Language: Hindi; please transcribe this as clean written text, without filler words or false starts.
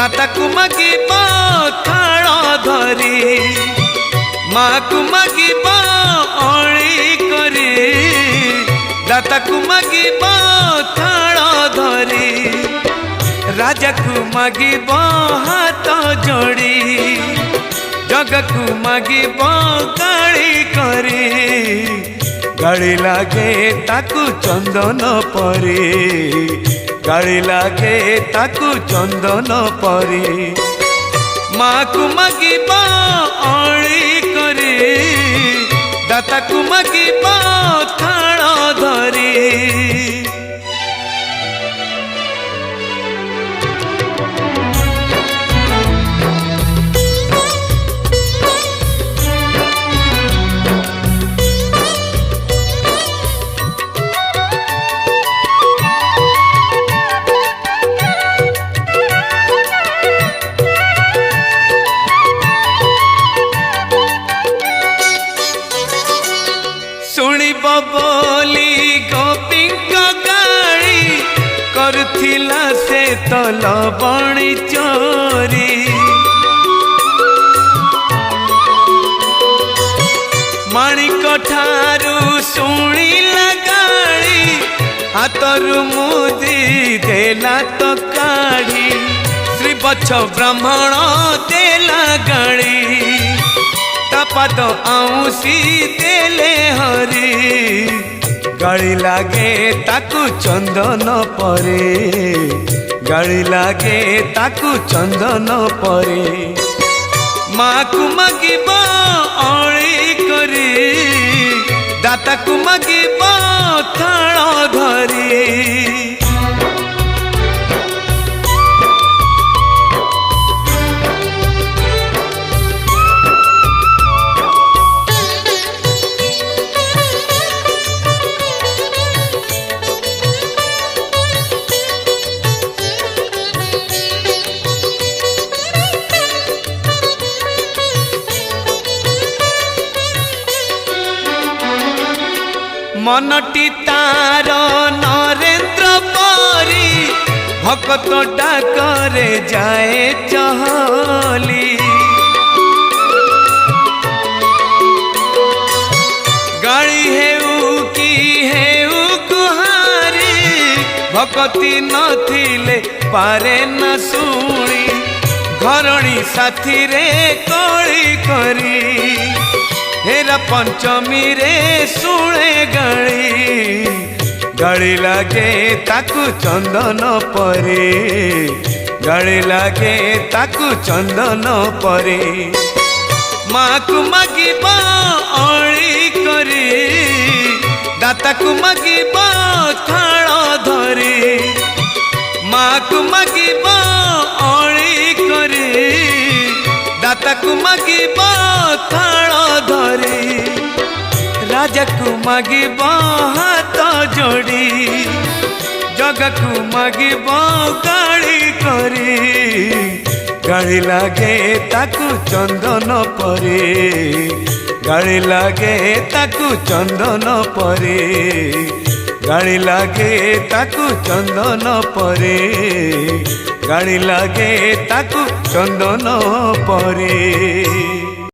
दाता को मागिब थाल धरी माँ को मागिब अली करी दाता को मागिब थाल धरी राजा को मागिब हाथ जोड़ी जग को मागिब गाड़ी करी गाड़ी लागे ताकू चंदन परी गाड़ी लागे ताकू चंदन परी माँ को मागिब अली करी दाता को मागिब थाल धरी बोली गोपी गाड़ी करथिला से तल बणी चोरी माणिक ठारू शुणिला गाड़ी हाथरू मुदी देला तो काढ़ी श्री बच्छ ब्राह्मण देला गाड़ी पाद आऊसी देले हरी गाड़ी लागे ताकू चंदन परे गाड़ी लागे ताकू चंदन परे माँ को मागिब अली करी दाता को मागिब थाल धरी मनटी तार नरेंद्र परी भक्त डाकरे जाए चहली गाड़ी हेउ कि हेउ गुहारी भक्ति नथिले पारे न शुणी घरणी साथी रे कली करी हेरा पंचमी रे शुणे गाड़ी गाड़ी लागे ताकू चंदन परे गाड़ी लागे ताकू चंदन परे माँ को मागिब अली करी दाता को मागिब थाल धरी माँ को मागिब अली करी दाता को मागिब थाल धरी राजा को मागिब हाथ जोड़ी जग को मागिब गाड़ी करी गाड़ी लागे ताकू चंदन परे गाड़ी लागे ताकू चंदन परे गाड़ी लागे ताकू चंदन परे गाड़ी लागे ताकू चंदन परे।